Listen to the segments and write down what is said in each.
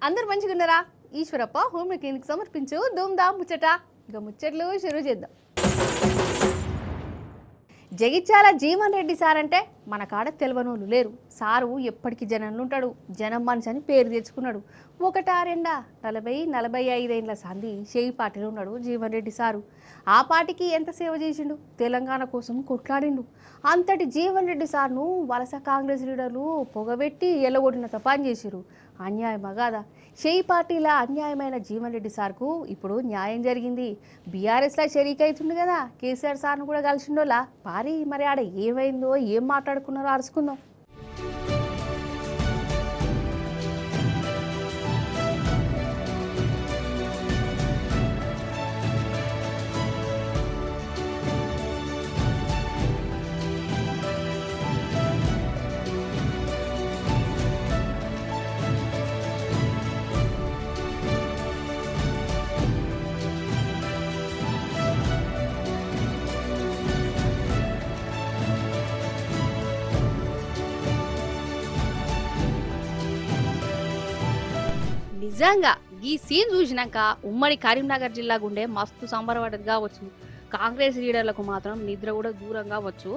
అందరు మంచిగా ఉన్నారా? ఈశ్వరప్ప హోమ్ క్లినిక్ సమర్పించు ధూమ్ధామ్ ముచ్చట. ఇక ముచ్చట్లు షురూ చేద్దాం. జగిత్యాల జీవన్ రెడ్డి సార్ అంటే మన కాడ తెలవనోళ్ళు లేరు. సారు ఎప్పటికీ జనంలో ఉంటాడు. జనం మనిషి అని పేరు తెచ్చుకున్నాడు. ఒకటా రెండా 40-45 ఏళ్ళ సంధి షేయి పార్టీలో ఉన్నాడు జీవన్ రెడ్డి సారు. ఆ పార్టీకి ఎంత సేవ చేసిండు, తెలంగాణ కోసం కొట్లాడిండు. అంతటి జీవన్ రెడ్డి సార్ను వలస కాంగ్రెస్ లీడర్లు పొగబెట్టి ఎల్లగొట్టినంత పని చేసిరు. అన్యాయమా కాదా? షేయి పార్టీల అన్యాయమైన జీవన్ రెడ్డి సార్కు ఇప్పుడు న్యాయం జరిగింది. బీఆర్ఎస్లో షరీక్ అవుతుంది కదా, కేసీఆర్ సార్ను కూడా కలిసిండోలా పారి. మరి ఆడ ఏమైందో, ఏం మాట్లాడుకున్నారో అరుచుకుందాం. నిజంగా ఈ సీన్ చూసినాక ఉమ్మడి కరీంనగర్ జిల్లా గుండె మస్తు సంబరపడ్డది కావచ్చు. కాంగ్రెస్ లీడర్లకు మాత్రం నిద్ర కూడా దూరంగా వచ్చు.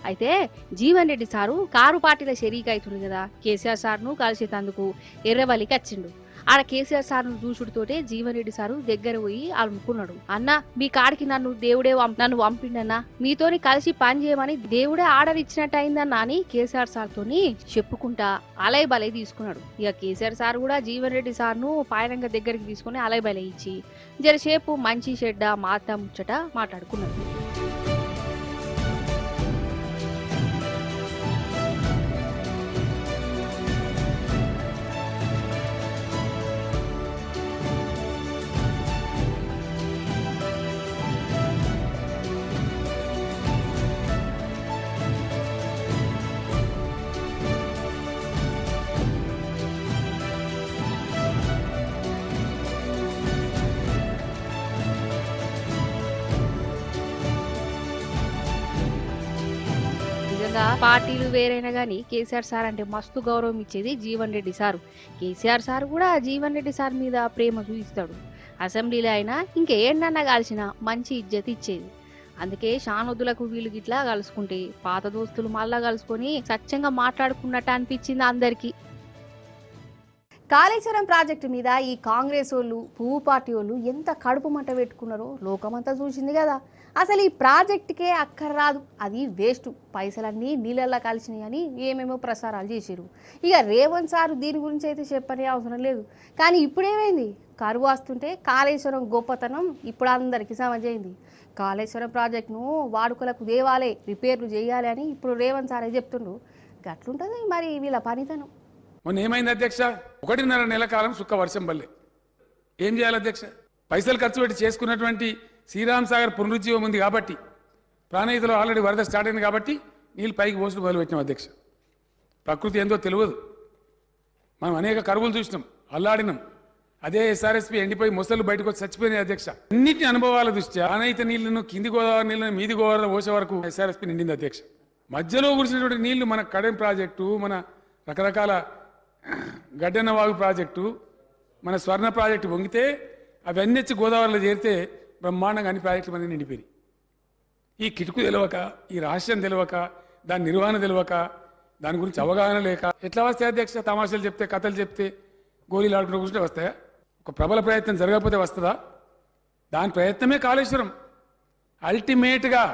అయితే జీవన్ రెడ్డి సారు కారు పార్టీల షరీక్ అవుతుంది కదా, కేసీఆర్ సార్ను కలిసేందుకు ఎర్రవల్లికి వచ్చిండు. ఆడ కేసీఆర్ సార్ను చూసుడుతోటే జీవన్ రెడ్డి సారు దగ్గర పోయి అనుకున్నాడు, అన్న మీ కాడికి నన్ను దేవుడే నన్ను పంపిండన్నా, మీతోని కలిసి పని చేయమని దేవుడే ఆర్డర్ ఇచ్చినట్టు అయిందన్నా అని కేసీఆర్ సార్తోని చెప్పుకుంటా అలై బలై తీసుకున్నాడు. ఇక కేసీఆర్ సార్ కూడా జీవన్ రెడ్డి సార్ను పాయనంగా దగ్గరికి తీసుకుని అలై బలై ఇచ్చి జరసేపు మంచి చెడ్డ మాతా ముచ్చట మాట్లాడుకున్నాడు. పార్టీలు వేరైనా గానీ కేసీఆర్ సార్ అంటే మస్తు గౌరవం ఇచ్చేది జీవన్ రెడ్డి సారు. కేసీఆర్ సార్ కూడా జీవన్ రెడ్డి సార్ మీద ప్రేమ చూపిస్తాడు. అసెంబ్లీలో అయినా ఇంకేంటన్నా కలిసినా మంచి ఇజ్జత్ ఇచ్చేది. అందుకే షానొద్దులకు వీళ్ళు గిట్లా కలుసుకుంటే పాత దోస్తులు మళ్ళా కలుసుకొని సత్యంగా మాట్లాడుకున్నట్టు అనిపించింది అందరికి. కాళేశ్వరం ప్రాజెక్టు మీద ఈ కాంగ్రెస్ వాళ్ళు, పువ్వు పార్టీ వాళ్ళు ఎంత కడుపు మంట పెట్టుకున్నారో లోకమంతా చూసింది కదా. అసలు ఈ ప్రాజెక్టుకే అక్కర్రాదు, అది వేస్ట్, పైసలన్నీ నీళ్ళల్లో కలిసినాయి అని ఏమేమో ప్రసారాలు చేసిరు. ఇక రేవంత్ సార్ దీని గురించి అయితే చెప్పనే అవసరం లేదు. కానీ ఇప్పుడేమైంది, కరువు వస్తుంటే కాళేశ్వరం గొప్పతనం ఇప్పుడు అందరికీ సమజైంది. కాళేశ్వరం ప్రాజెక్టును వాడుకలకు దేవాలే, రిపేర్లు చేయాలి అని ఇప్పుడు రేవంత్ సారే చెప్తుండ్రు. గట్లుంటుంది మరి వీళ్ళ పనితనం. మొన్న ఏమైంది అధ్యక్ష, 1.5 నెల కాలం సుక్క వర్షం పల్లె. ఏం చేయాలి అధ్యక్ష? పైసలు ఖర్చు పెట్టి చేసుకున్నటువంటి శ్రీరామ్ సాగర్ పునరుజ్జీవం ఉంది కాబట్టి, ప్రాణహితలో ఆల్రెడీ వరద స్టార్ట్ అయింది కాబట్టి నీళ్ళు పైకి పోసుడు మొదలుపెట్టినాం అధ్యక్ష. ప్రకృతి ఏందో తెలియదు. మనం అనేక కరువులు చూసినాం, అల్లాడినాం. అదే ఎస్ఆర్ఎస్పీ ఎండిపోయి మొసళ్ళు బయటకు వచ్చి చచ్చిపోయినాయి అధ్యక్ష. అన్నింటి అనుభవాల దృష్ట్యా ప్రాణహిత నీళ్లను కింది గోదావరి నీళ్ళను మీది గోదావరి పోసే వరకు ఎస్ఆర్ఎస్పీ నిండింది అధ్యక్ష. మధ్యలో కురిసినటువంటి నీళ్లు మన కడెం ప్రాజెక్టు, మన రకరకాల గడ్డెన్నవాగు ప్రాజెక్టు, మన స్వర్ణ ప్రాజెక్టు వంగితే అవన్నీ వచ్చి గోదావరిలో చేరితే బ్రహ్మాండంగా అన్ని ప్రాజెక్టులు మనకి నిండిపోయి. ఈ కిటుకు తెలియక, ఈ రహస్యం తెలియక, దాని నిర్వహణ తెలియక, దాని గురించి అవగాహన లేక ఎట్లా వస్తాయి అధ్యక్ష? తమాషాలు చెప్తే, కథలు చెప్తే, గోళీలు ఆడుకుంటూ కూర్చుంటే వస్తాయా? ఒక ప్రబల ప్రయత్నం జరగకపోతే వస్తుందా? దాని ప్రయత్నమే కాళేశ్వరం. అల్టిమేట్గా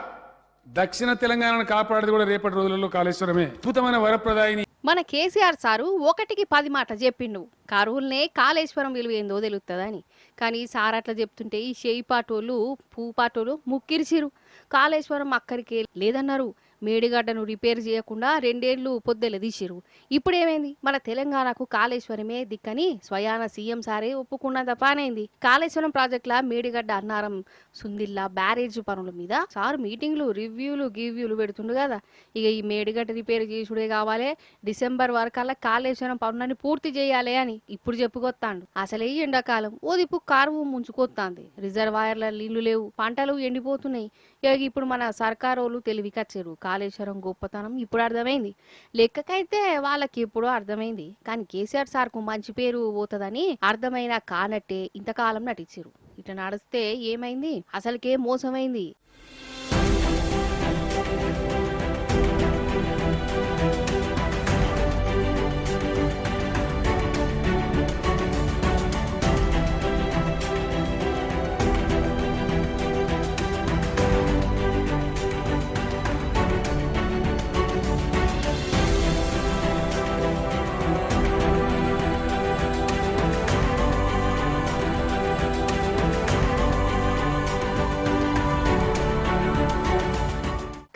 దక్షిణ తెలంగాణను కాపాడేది కూడా రేపటి రోజులలో కాళేశ్వరమే. అద్భుతమైన వరప్రదాయిని. మన కేసీఆర్ సారు 1కి 10 మాట చెప్పిండు, కరువులనే కాళేశ్వరం విలువ ఏందో తెలుస్తుందని. కానీ సార్ అట్లా చెప్తుంటే ఈ షేయి పాటోళ్ళు, పువ్వు పాటోళ్ళు ముక్కిరిచిరు. కాళేశ్వరం అక్కడికే లేదన్నారు. మేడిగడ్డను రిపేర్ చేయకుండా 2 ఏళ్లు పొద్దెల తీసిరు. ఇప్పుడేమైంది, మన తెలంగాణకు కాళేశ్వరమే దిక్కని స్వయాన సీఎం సారే ఒప్పుకున్నంత పనైంది. కాళేశ్వరం ప్రాజెక్టుల మేడిగడ్డ, అన్నారం, సుందిల్లా బ్యారేజ్ పనుల మీద సార్ మీటింగ్లు, రివ్యూలు, గివ్యూలు పెడుతుండు కదా. ఇక ఈ మేడిగడ్డ రిపేర్ చేసుడే కావాలి, డిసెంబర్ వరకల్లా కాళేశ్వరం పనులని పూర్తి చేయాలి అని ఇప్పుడు చెప్పుకొస్తాండు. అసలే ఎండాకాలం ఓ దిప్పు కారువు ముంచుకొస్తాంది, రిజర్వాయర్ల నీళ్లు లేవు, పంటలు ఎండిపోతున్నాయి. ఇక ఇప్పుడు మన సర్కారోళ్ళు తెలివికొచ్చారు, కాళేశ్వరం గొప్పతనం ఇప్పుడు అర్థమైంది. లెక్కకైతే వాళ్ళకి ఇప్పుడు అర్థమైంది, కానీ కేసీఆర్ సార్కు మంచి పేరు పోతుందని అర్థమైనా కానట్టే ఇంతకాలం నటించారు. ఇట్లా నడిస్తే ఏమైంది, అసలుకే మోసమైంది.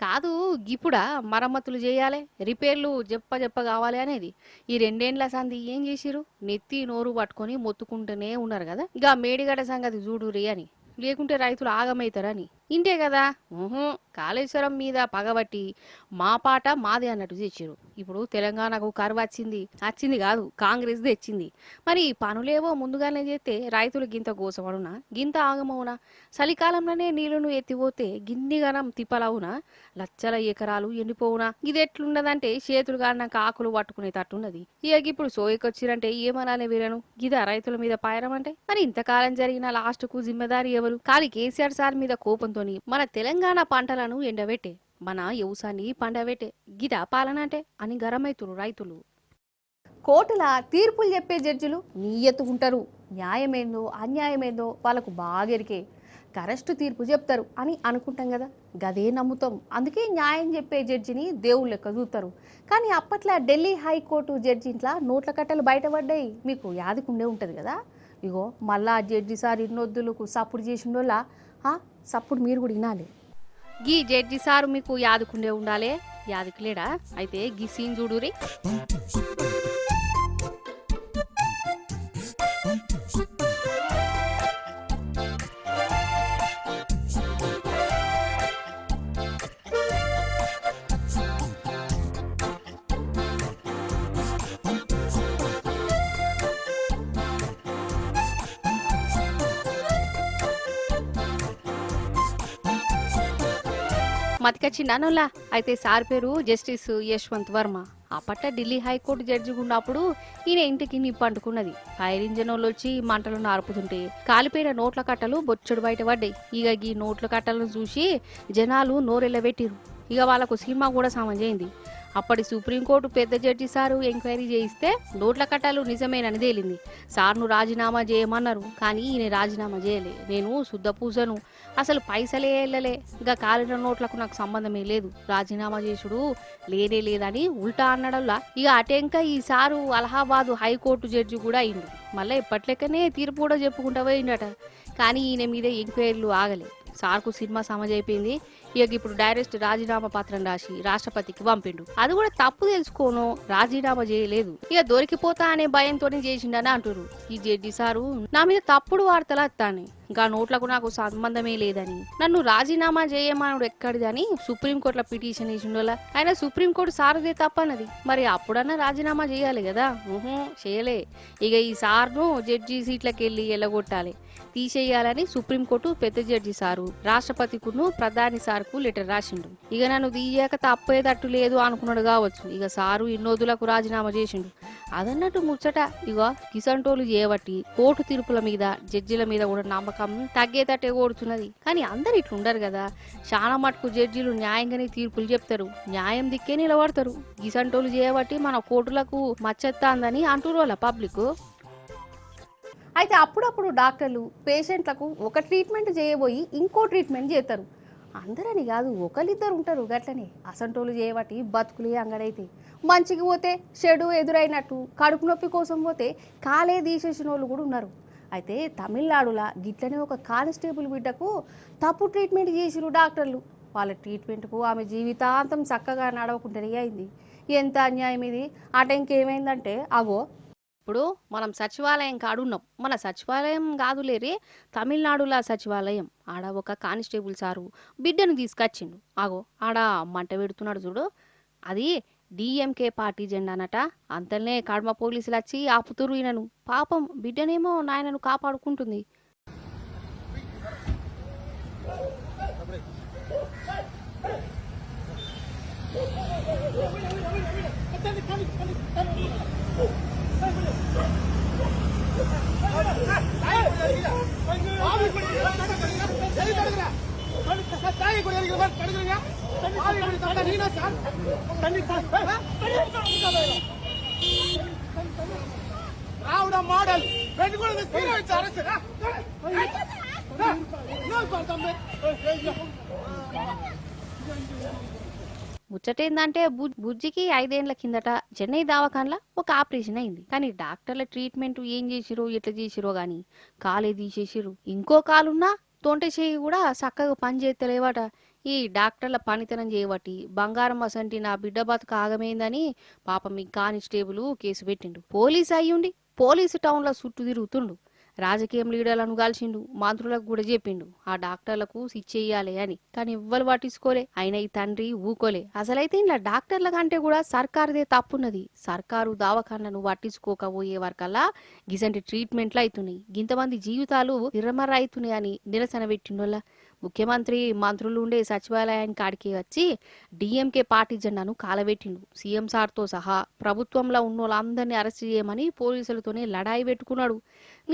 కాదు, ఇప్పుడా మరమ్మతులు చేయాలి, రిపేర్లు చెప్ప కావాలి అనేది. ఈ 2 ఏండ్ల సంధి ఏం చేసిరు, నెత్తి నోరు పట్టుకొని మొత్తుకుంటూనే ఉన్నారు కదా. ఇక మేడిగడ్డ సంగతి చూడురి అని, లేకుంటే రైతులు ఆగమవుతారని. ఇంతే కదా. కాళేశ్వరం మీద పగబట్టి మా పాట మాదే అన్నట్టు చేసిరు. ఇప్పుడు తెలంగాణకు కరువు వచ్చింది కాదు, కాంగ్రెస్ తెచ్చింది. మరి పనులేవో ముందుగానే చేస్తే రైతులు గింత గోసమడునా, గింత ఆగమవునా? చలికాలంలోనే నీళ్లను ఎత్తిపోతే గిన్నిగనం తిప్పలవునా? లచ్చల ఎకరాలు ఎండిపోవునా? ఇది ఎట్లున్నదంటే చేతులు కాడినాక ఆకులు పట్టుకునే తట్టున్నది. ఇక ఇప్పుడు సోయకొచ్చిరంటే ఏమనాలే వీరను, గిదా రైతుల మీద పాయరం అంటే? మరి ఇంతకాలం జరిగిన లాస్ట్ కు జిమ్మెదారి ఎవరు? ఖాళీ కేసీఆర్ సార్ మీద కోపంతో మన తెలంగాణ పంటలను ఎండబెట్టే, మన వ్యవసాయాన్ని పండబెట్టే గిదా పాలన అంటే అని గరమైతురు రైతులు. కోర్టుల తీర్పులు చెప్పే జడ్జిలు నియత్తుకుంటారు, న్యాయమేందో అన్యాయమేందో వాళ్ళకు బాగెరికే. కరెక్ట్ తీర్పు చెప్తారు అని అనుకుంటాం కదా, గదే నమ్ముతాం. అందుకే న్యాయం చెప్పే జడ్జిని దేవుళ్ళు లెక్క చూస్తారు. కానీ అప్పట్లో ఢిల్లీ హైకోర్టు జడ్జి ఇంట్లో నోట్ల కట్టలు బయటపడ్డాయి, మీకు యాదికుండే ఉంటుంది కదా. ఇగో మళ్ళా జడ్జి సార్ ఇన్నొద్దులకు సప్పుడు చేసిండోళ్ళ సప్పుడు మీరు కూడా వినాలి. గీ జడ్జి సారు మీకు యాదుకుండే ఉండాలి, యాదుకులేడా? అయితే గీ సీన్ చూడురి. మతికొచ్చిందానోలా. అయితే సార్ పేరు జస్టిస్ యశ్వంత్ వర్మ. అప్పట్లో ఢిల్లీ హైకోర్టు జడ్జి ఉన్నప్పుడు ఈయన ఇంటికి నిప్పు అంటుకున్నది. ఫైర్ ఇంజన్ వాళ్ళు వచ్చి మంటలను ఆర్పుతుంటే కాలిపోయిన నోట్ల కట్టలు బొచ్చడు బయట పడ్డాయి. ఇక ఈ నోట్ల కట్టలను చూసి జనాలు నోరెళ్ళబెట్టిరు. ఇక వాళ్ళకు సినిమా కూడా సమజైంది. అప్పటి సుప్రీంకోర్టు పెద్ద జడ్జి సారు ఎంక్వైరీ చేయిస్తే నోట్ల కట్టాలు నిజమేనని తేలింది. సార్ను రాజీనామా చేయమన్నారు, కానీ ఈయన రాజీనామా చేయలే. నేను శుద్ధ పూజను, అసలు పైసలే వెళ్ళలే, ఇంకా కాలిన నోట్లకు నాకు సంబంధమే లేదు, రాజీనామా చేసుడు లేనే లేదని ఉల్టా అన్నడల్లా. ఇక అటెంక ఈ సారు అలహాబాదు హైకోర్టు జడ్జి కూడా అయిండు. మళ్ళీ ఎప్పట్లెక్కనే తీర్పు కూడా చెప్పుకుంటా పోయిండట. కానీ ఈయన మీద ఎంక్వైరీలు ఆగలే. సార్కు సినిమా సమజైపోయింది. ఇక ఇప్పుడు డైరెక్ట్ రాజీనామా పత్రం రాసి రాష్ట్రపతికి పంపిండు. అది కూడా తప్పు తెలుసుకోను రాజీనామా చేయలేదు, ఇక దొరికిపోతా అనే భయంతోనే చేసిండని అంటారు. ఈ జడ్జి సారు నా మీద తప్పుడు వార్తలు వస్తాయి, ఇంకా నోట్లకు నాకు సంబంధమే లేదని, నన్ను రాజీనామా చేయమనుడు ఎక్కడిదని సుప్రీంకోర్టులో పిటిషన్ వేసిండోలా. ఆయన సుప్రీంకోర్టు సారుదే తప్పన్నది, మరి అప్పుడన్నా రాజీనామా చేయాలి కదా. చేయలే. ఇక ఈ సార్ను జడ్జి సీట్లకి వెళ్ళి ఎల్లగొట్టాలి, తీసేయాలని సుప్రీంకోర్టు పెద్ద జడ్జి సారు రాష్ట్రపతికును ప్రధాని సార్కు లెటర్ రాసిండు. ఇక నన్ను తీయక తప్పేటట్టు లేదు అనుకున్నాడు కావచ్చు. ఇక సారు ఇన్నోదులకు రాజీనామా చేసిండు. అదన్నట్టు ముచ్చట. ఇక కిసంటోలు చేయబట్టి కోర్టు తీర్పుల మీద జడ్జిల మీద కూడా నమ్మకం తగ్గేటట్టే ఓడుతున్నది. కానీ అందరు ఇట్లుండరు కదా. చాలా మటుకు జడ్జిలు న్యాయంగానే తీర్పులు చెప్తారు, న్యాయం దిక్కే నిలబడతారు. కిసంటోలు చేయబట్టి మన కోర్టులకు మచ్చెత్తాందని అంటురు వాళ్ళ పబ్లిక్. అయితే అప్పుడప్పుడు డాక్టర్లు పేషెంట్లకు ఒక ట్రీట్మెంట్ చేయబోయి ఇంకో ట్రీట్మెంట్ చేస్తారు. అందరని కాదు, ఒకరిద్దరు ఉంటారు గట్లనే. అసంటోలు చేయబట్టి బతుకులే అంగడైతే. మంచికి పోతే చెడు ఎదురైనట్టు, కడుపు నొప్పి కోసం పోతే కాలే తీసేసిన వాళ్ళు కూడా ఉన్నారు. అయితే తమిళనాడులో గిట్లనే ఒక కానిస్టేబుల్ బిడ్డకు తప్పు ట్రీట్మెంట్ చేసిరు డాక్టర్లు. వాళ్ళ ట్రీట్మెంట్కు ఆమె జీవితాంతం చక్కగా నడవకుండానే అయింది. ఎంత అన్యాయం ఇది. అట ఇంకేమైందంటే అగో ఇప్పుడు మనం సచివాలయం కాడున్నాం. మన సచివాలయం కాదులేరే, తమిళనాడులో సచివాలయం. ఆడ ఒక కానిస్టేబుల్ సారు బిడ్డను తీసుకొచ్చిండు. ఆగో ఆడ మంట పెడుతున్నాడు చూడు, అది డిఎంకే పార్టీ జెండానట. అంతనే కడమ పోలీసులు వచ్చి ఆపుతురు ఈయనను. పాపం బిడ్డనేమో నాయనను కాపాడుకుంటుంది. రావడ మోడల్ పెట్టుకుని ముచ్చటేందంటే బుజ్జికి 5 ఏళ్ల కిందట చెన్నై దవాఖానలో ఒక ఆపరేషన్ అయింది. కానీ డాక్టర్ల ట్రీట్మెంట్ ఏం చేసిరో ఎట్లా చేసిరో గాని కాలే తీసేసిరు. ఇంకో కాలున్నా తొంటె చేయి కూడా చక్కగా పని చేస్తలేవట. ఈ డాక్టర్ల పనితనం చేయబట్టి బంగారం అసంటి నా బిడ్డ బతుకు ఆగమైందని పాపం ఈ కానిస్టేబుల్ కేసు పెట్టిండు. పోలీసు అయ్యుండి పోలీసు టౌన్లో చుట్టూ తిరుగుతుండు. రాజకీయం లీడర్లను కలిసిండు, మంత్రులకు కూడా చెప్పిండు ఆ డాక్టర్లకు శిక్షేయాలి అని. కానీ ఎవ్వరు పట్టించుకోలే. అయినా ఈ తండ్రి ఊకోలే. అసలైతే ఇలా డాక్టర్ల కంటే కూడా సర్కారుదే తప్పున్నది. సర్కారు దవాఖానలను పట్టించుకోకపోయే వరకల్లా గిసంటి ట్రీట్మెంట్లు అవుతున్నాయి. ఇంతమంది జీవితాలు విరమర అవుతున్నాయి అని నిరసన పెట్టిండోళ్ళ ముఖ్యమంత్రి మంత్రులు ఉండే సచివాలయానికి కాడికి వచ్చి డిఎంకే పార్టీ జెండాను కాలబెట్టిండు. సీఎం సార్తో సహా ప్రభుత్వంలో ఉన్న వాళ్ళందరినీ అరెస్ట్ చేయమని పోలీసులతోనే లడాయి పెట్టుకున్నాడు.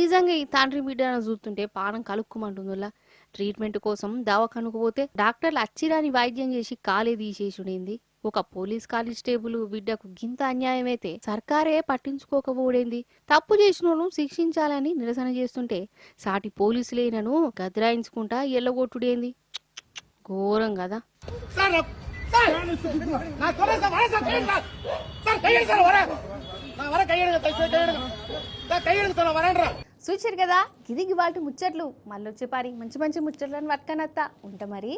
నిజంగా ఈ తండ్రి బిడ్డను చూస్తుంటే పానం కలుక్కుమంటుందిలా. ట్రీట్మెంట్ కోసం దవాఖానకు పోతే డాక్టర్లు అచ్చిరాని వైద్యం చేసి కాలే తీసేసుడేంది. ఒక పోలీస్ కానిస్టేబుల్ బిడ్డకు గింత అన్యాయం అయితే సర్కారే పట్టించుకోకపోడేంది. తప్పు చేసినోను శిక్షించాలని నిరసన చేస్తుంటే సాటి పోలీసులేనను గద్రాయించుకుంటా ఎల్లగొట్టుడేంది. ఘోరం కదా. చూచారు కదా, ఇది వాటి ముచ్చట్లు. మళ్ళీ వచ్చే పారి మంచి మంచి ముచ్చట్లను పట్టుకనత్తా ఉంటా మరి.